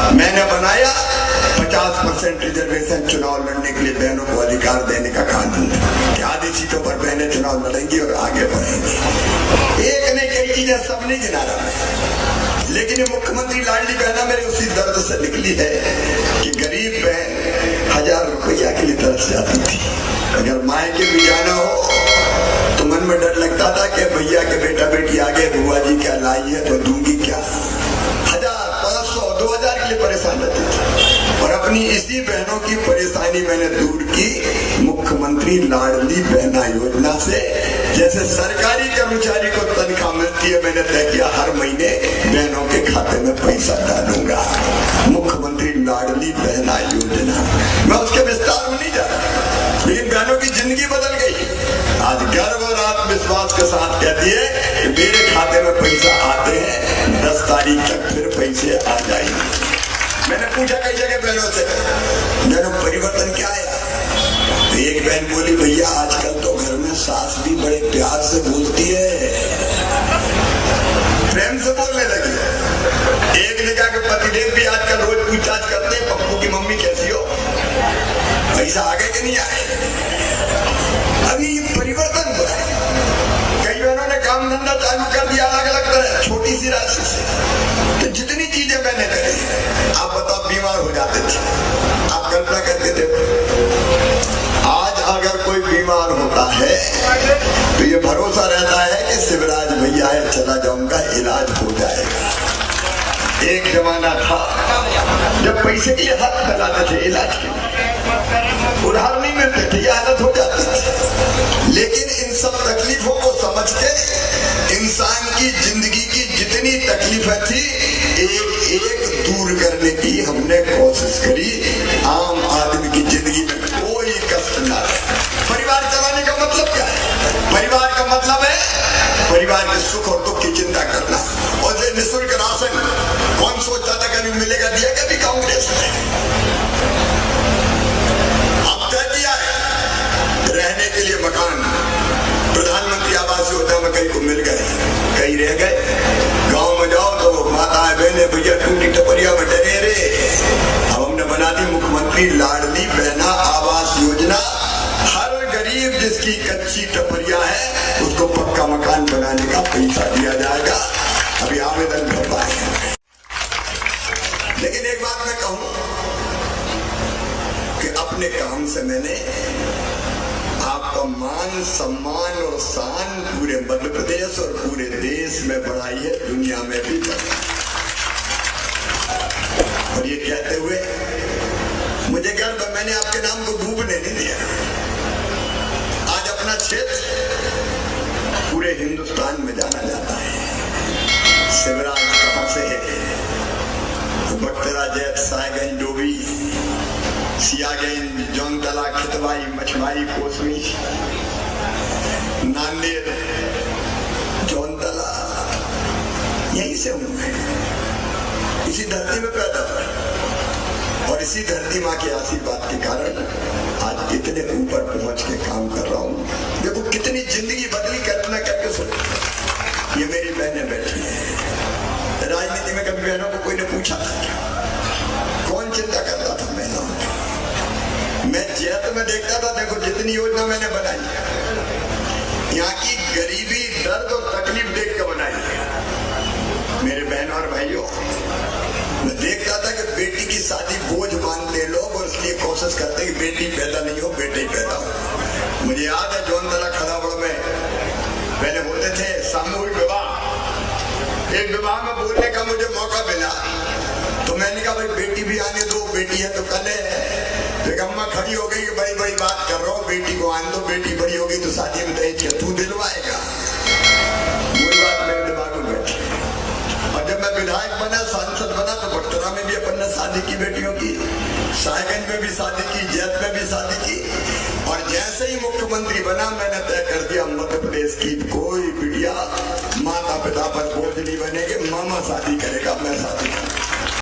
मैंने बनाया 50% रिजर्वेशन चुनाव लड़ने के लिए बहनों को अधिकार देने का कानून। आधी सीटों पर बहनें चुनाव लड़ेंगी और आगे बढ़ेंगी। एक ने कई चीजें सब नहीं गिना रहा मैं, लेकिन ये मुख्यमंत्री लाडली बहना मेरे उसी दर्द से निकली है कि गरीब बहन 1000 रुपया के लिए तरस जाती थी। अगर मायके भी जाना हो तो मन में डर लगता था कि भैया के बेटा बेटी आगे बुआ जी क्या लाई है तो दूंगी क्या। 1000, 500, 2000 के लिए परेशान रहती थी। और अपनी इसी बहनों की परेशानी मैंने दूर की मुख्यमंत्री लाडली बहना योजना से। जैसे सरकारी कर्मचारी को तनख्वाह मिलती है, मैंने तय किया हर महीने बहनों के खाते में पैसा डालूंगा। मुख्यमंत्री लाडली बहना योजना, मैं उसके विस्तार में नहीं जा रहा, लेकिन बहनों की जिंदगी बदल गई। आज गर्व और आत्मविश्वास के साथ कहती है कि मेरे खाते में पैसा आते हैं, 10 तारीख तक फिर पैसे आ जाएंगे। मैंने पूछा कई जगह बहनों से, बहनों परिवर्तन क्या है? तो एक बहन बोली, भैया आजकल तो घर में सास भी बड़े प्यार से बोलती है, प्रेम से बोलने लगी। एक ने कहा कि पतिदेव भी आजकल रोज पूछताछ करते हैं, पप्पू की मम्मी कैसी हो, पैसा आगे कि नहीं आए। अभी ये परिवर्तन हुआ है। कई बहनों ने काम धंधा चालू कर दिया अलग अलग तरह, छोटी सी राशि से। तो जितनी चीजें मैंने करी, आप बताओ बीमार हो जाते थे, आप कल्पना करते थे। आज अगर कोई बीमार होता है तो ये भरोसा रहता है कि शिवराज भैया है, चला जाऊंगा, इलाज हो जाएगा। एक जमाना था जब पैसे के लिए हाथ फैलाते थे इलाज के लिए, उधार नहीं मिलते थे, ये हालत हो जाती थी। लेकिन इन सब तकलीफों को समझ के इंसान की जिंदगी की जितनी तकलीफें थी एक एक दूर करने की हमने कोशिश करी। आम आदमी की जिंदगी में कोई कष्ट ना रहे। परिवार चलाने का मतलब क्या है? परिवार का मतलब है परिवार के सुख और दुख की चिंता करना। और ये निःशुल्क राशन कौन सोचता था कभी मिलेगा, दिया कभी कांग्रेस ने? अब तय किया है रहने के लिए मकान, प्रधानमंत्री आवास योजना में कई को मिल गए, कई रह गए। गांव में जाओ तो माता बहने भैया टूटी टपरिया में डरे रे। अब हमने बना दी मुख्यमंत्री लाडली बहना आवास योजना। हर गरीब जिसकी कच्ची टपरिया है उसको पक्का मकान बनाने का पैसा दिया जाएगा। अभी आवेदन कर पाए। लेकिन एक बात मैं कहूं कि अपने काम से मैंने आपका मान सम्मान और शान पूरे मध्य प्रदेश और पूरे देश में बढ़ाई है, दुनिया में भी बढ़ाई। और ये कहते हुए मुझे गर्व है, मैंने आपके नाम को डूबने नहीं दिया। आज अपना क्षेत्र पूरे हिंदुस्तान में जाना जाता है। शिवराज कहां से है? बख्तरा, जैत, सायगंज, डोभी, सियागंज, जौनतला, खितवाई, मछवाई, कोसमी, नांदेड़, जौनतला, यहीं से हूं मैं। इसी धरती में पैदा हुआ और इसी धरती माँ के आशीर्वाद के कारण आज इतने ऊपर पहुंच के काम कर रहा हूं। देखो कितनी जिंदगी बदली, कल्पना करके सोचो। ये मेरी बहनें बैठी हैं। राजनीति में कभी बहनों को कोई ने पूछा था क्या? कौन चिंता करता था बहनों की? मैं जैत में देखता था, देखो जितनी योजना मैंने बनाई, यहाँ की गरीबी, दर्द और तकलीफ देख कर बनाई है। मेरे बहन और भाइयों, मैं देखता था कि बेटी की शादी बोझ मानते लोग और इसलिए कोशिश करते कि बेटी पैदा नहीं हो, बेटे ही पैदा हो। मुझे याद है जौनतला खदाबड़ में पहले होते थे सामूहिक विवाह। एक विवाह में बोलने का मुझे मौका मिला तो मैंने कहा भाई बेटी भी आने दो, बेटी है तो कल है। तो एक अम्मा खड़ी हो गई कि बड़ी बड़ी बात कर रहा हूँ, बेटी को आने दो, बेटी बड़ी होगी तो शादी में दहेज क्या तू दिलवाएगा? वही बात मेरे दिमाग में बैठी। और जब मैं विधायक बना, सांसद बना, तो बख्तरा में भी अपन ने शादी की बेटियों की, सायगंज में भी शादी की, जैत में भी शादी की। और जैसे ही मुख्यमंत्री बना मैंने तय कर दिया मध्य प्रदेश की कोई बिटिया माता पिता पर बोझ नहीं बनेगी, मामा शादी करेगा, मैं शादी करूंगा।